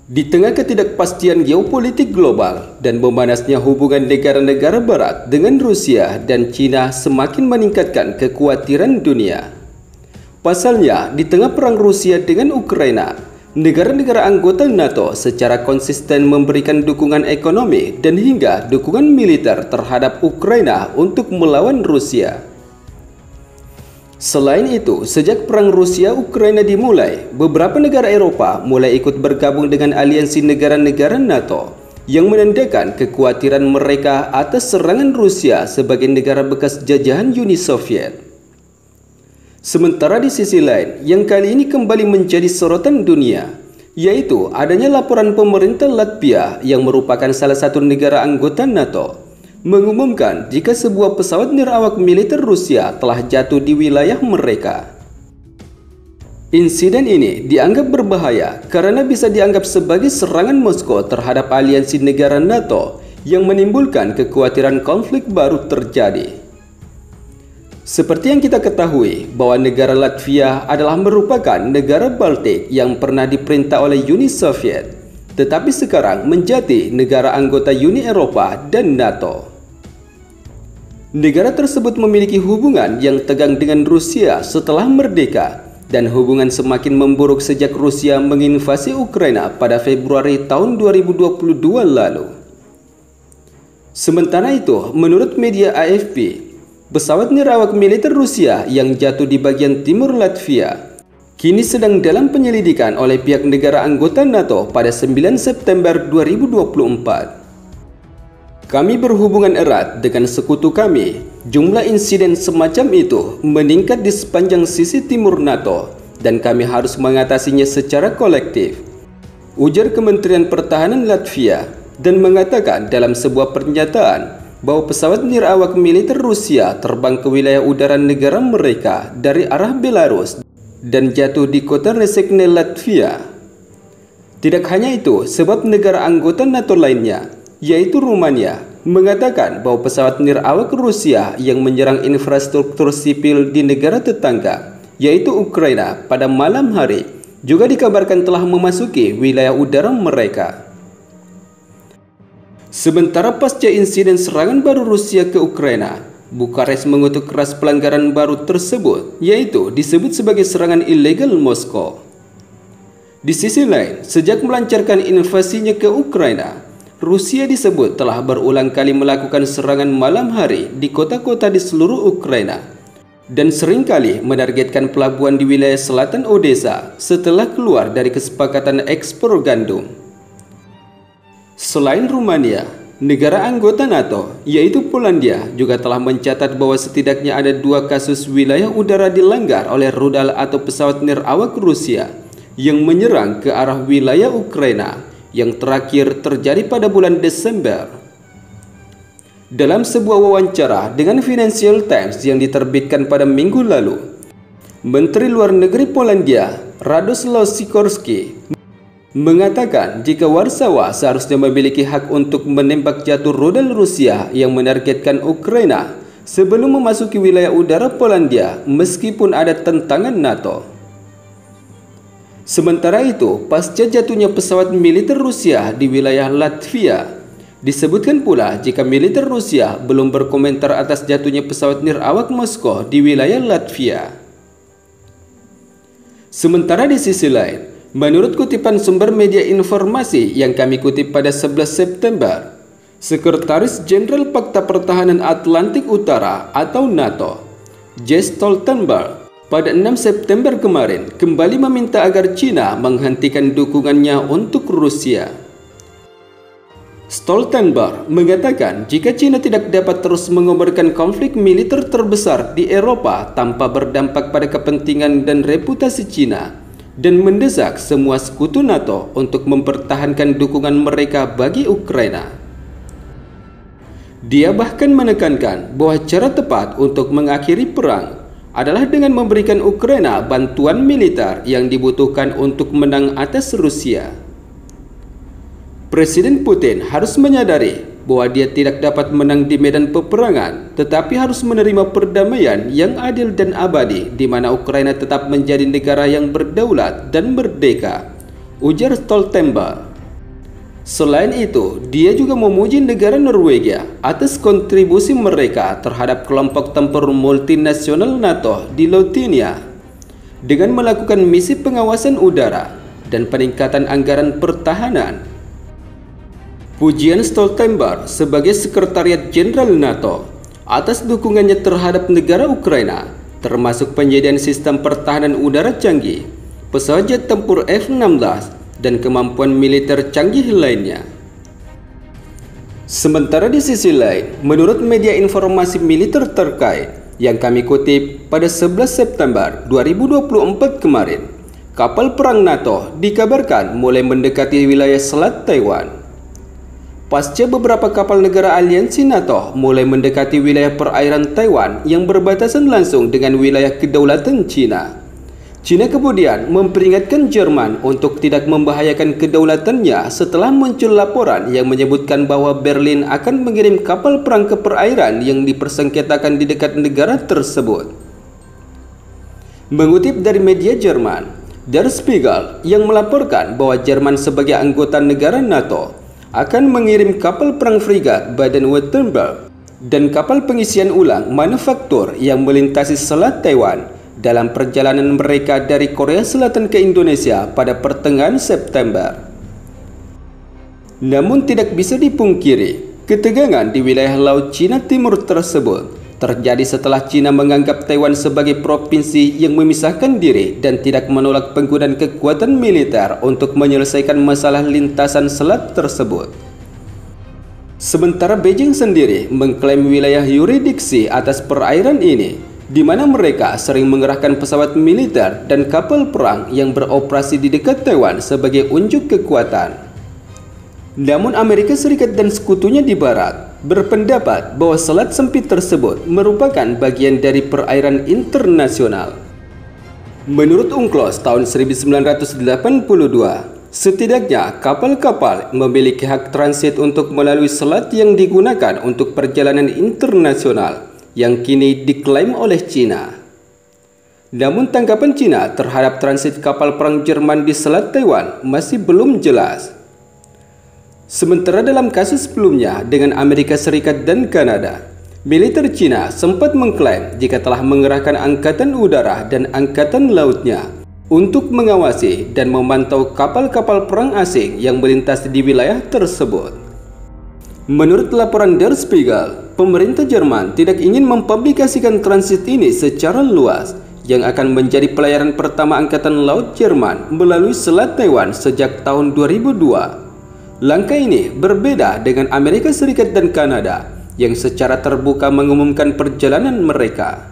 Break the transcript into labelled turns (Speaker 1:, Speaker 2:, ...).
Speaker 1: Di tengah ketidakpastian geopolitik global dan memanasnya hubungan negara-negara barat dengan Rusia dan China semakin meningkatkan kekhawatiran dunia. Pasalnya, di tengah perang Rusia dengan Ukraina, negara-negara anggota NATO secara konsisten memberikan dukungan ekonomi dan hingga dukungan militer terhadap Ukraina untuk melawan Rusia. Selain itu, sejak perang Rusia-Ukraina dimulai, beberapa negara Eropa mulai ikut bergabung dengan aliansi negara-negara NATO yang menandakan kekhawatiran mereka atas serangan Rusia sebagai negara bekas jajahan Uni Soviet. Sementara di sisi lain, yang kali ini kembali menjadi sorotan dunia, yaitu adanya laporan pemerintah Latvia yang merupakan salah satu negara anggota NATO, mengumumkan jika sebuah pesawat nirawak militer Rusia telah jatuh di wilayah mereka. Insiden ini dianggap berbahaya karena bisa dianggap sebagai serangan Moskow terhadap aliansi negara NATO yang menimbulkan kekhawatiran konflik baru terjadi. Seperti yang kita ketahui bahwa negara Latvia adalah merupakan negara Baltik yang pernah diperintah oleh Uni Soviet, tetapi sekarang menjadi negara anggota Uni Eropa dan NATO. Negara tersebut memiliki hubungan yang tegang dengan Rusia setelah merdeka, dan hubungan semakin memburuk sejak Rusia menginvasi Ukraina pada Februari tahun 2022 lalu. Sementara itu, menurut media AFP, pesawat nirawak militer Rusia yang jatuh di bagian timur Latvia kini sedang dalam penyelidikan oleh pihak negara anggota NATO pada 9 September 2024. Kami berhubungan erat dengan sekutu kami. Jumlah insiden semacam itu meningkat di sepanjang sisi timur NATO dan kami harus mengatasinya secara kolektif, ujar Kementerian Pertahanan Latvia, dan mengatakan dalam sebuah pernyataan bahwa pesawat nirawak militer Rusia terbang ke wilayah udara negara mereka dari arah Belarus dan jatuh di kota Rēzekne, Latvia. Tidak hanya itu, sebab negara anggota NATO lainnya, yaitu Rumania, mengatakan bahwa pesawat nirawak Rusia yang menyerang infrastruktur sipil di negara tetangga, yaitu Ukraina, pada malam hari juga dikabarkan telah memasuki wilayah udara mereka. Sementara pasca insiden serangan baru Rusia ke Ukraina, Bukares mengutuk keras pelanggaran baru tersebut, yaitu disebut sebagai serangan ilegal Moskow. Di sisi lain, sejak melancarkan invasinya ke Ukraina, Rusia disebut telah berulang kali melakukan serangan malam hari di kota-kota di seluruh Ukraina dan seringkali menargetkan pelabuhan di wilayah selatan Odessa setelah keluar dari kesepakatan ekspor gandum. Selain Rumania, negara anggota NATO yaitu Polandia juga telah mencatat bahwa setidaknya ada 2 kasus wilayah udara dilanggar oleh rudal atau pesawat nirawak Rusia yang menyerang ke arah wilayah Ukraina, yang terakhir terjadi pada bulan Desember. Dalam sebuah wawancara dengan Financial Times yang diterbitkan pada minggu lalu, Menteri Luar Negeri Polandia, Radoslaw Sikorski, mengatakan jika Warsawa seharusnya memiliki hak untuk menembak jatuh rudal Rusia yang menargetkan Ukraina sebelum memasuki wilayah udara Polandia meskipun ada tentangan NATO. Sementara itu, pasca jatuhnya pesawat militer Rusia di wilayah Latvia, disebutkan pula jika militer Rusia belum berkomentar atas jatuhnya pesawat nirawak Moskow di wilayah Latvia. Sementara di sisi lain, menurut kutipan sumber media informasi yang kami kutip pada 11 September, Sekretaris Jenderal Pakta Pertahanan Atlantik Utara atau NATO, Jens Stoltenberg, pada 6 September kemarin kembali meminta agar China menghentikan dukungannya untuk Rusia. Stoltenberg mengatakan jika China tidak dapat terus mengobarkan konflik militer terbesar di Eropa tanpa berdampak pada kepentingan dan reputasi China, dan mendesak semua sekutu NATO untuk mempertahankan dukungan mereka bagi Ukraina. Dia bahkan menekankan bahwa cara tepat untuk mengakhiri perang adalah dengan memberikan Ukraina bantuan militer yang dibutuhkan untuk menang atas Rusia. Presiden Putin harus menyadari bahwa dia tidak dapat menang di medan peperangan, tetapi harus menerima perdamaian yang adil dan abadi di mana Ukraina tetap menjadi negara yang berdaulat dan merdeka, ujar Stoltenberg. Selain itu, dia juga memuji negara Norwegia atas kontribusi mereka terhadap kelompok tempur multinasional NATO di Lautinia dengan melakukan misi pengawasan udara dan peningkatan anggaran pertahanan. Pujian Stoltenberg sebagai Sekretariat Jenderal NATO atas dukungannya terhadap negara Ukraina, termasuk penyediaan sistem pertahanan udara canggih, pesawat jet tempur F-16, dan kemampuan militer canggih lainnya. Sementara di sisi lain, menurut media informasi militer terkait yang kami kutip pada 11 September 2024 kemarin, kapal perang NATO dikabarkan mulai mendekati wilayah Selat Taiwan. Pasca beberapa kapal negara aliansi NATO mulai mendekati wilayah perairan Taiwan yang berbatasan langsung dengan wilayah kedaulatan China, China kemudian memperingatkan Jerman untuk tidak membahayakan kedaulatannya setelah muncul laporan yang menyebutkan bahwa Berlin akan mengirim kapal perang ke perairan yang dipersengketakan di dekat negara tersebut. Mengutip dari media Jerman, Der Spiegel yang melaporkan bahwa Jerman sebagai anggota negara NATO akan mengirim kapal perang frigat Baden-Württemberg dan kapal pengisian ulang manufaktur yang melintasi Selat Taiwan dalam perjalanan mereka dari Korea Selatan ke Indonesia pada pertengahan September. Namun tidak bisa dipungkiri, ketegangan di wilayah Laut Cina Timur tersebut terjadi setelah China menganggap Taiwan sebagai provinsi yang memisahkan diri dan tidak menolak penggunaan kekuatan militer untuk menyelesaikan masalah lintasan selat tersebut. Sementara Beijing sendiri mengklaim wilayah yurisdiksi atas perairan ini, di mana mereka sering mengerahkan pesawat militer dan kapal perang yang beroperasi di dekat Taiwan sebagai unjuk kekuatan. Namun Amerika Serikat dan sekutunya di Barat berpendapat bahwa selat sempit tersebut merupakan bagian dari perairan internasional. Menurut UNCLOS tahun 1982, setidaknya kapal-kapal memiliki hak transit untuk melalui selat yang digunakan untuk perjalanan internasional yang kini diklaim oleh China. Namun tanggapan China terhadap transit kapal perang Jerman di Selat Taiwan masih belum jelas. Sementara dalam kasus sebelumnya dengan Amerika Serikat dan Kanada, militer China sempat mengklaim jika telah mengerahkan angkatan udara dan angkatan lautnya untuk mengawasi dan memantau kapal-kapal perang asing yang melintas di wilayah tersebut. Menurut laporan Der Spiegel, pemerintah Jerman tidak ingin mempublikasikan transit ini secara luas yang akan menjadi pelayaran pertama Angkatan Laut Jerman melalui Selat Taiwan sejak tahun 2002. Langkah ini berbeda dengan Amerika Serikat dan Kanada yang secara terbuka mengumumkan perjalanan mereka.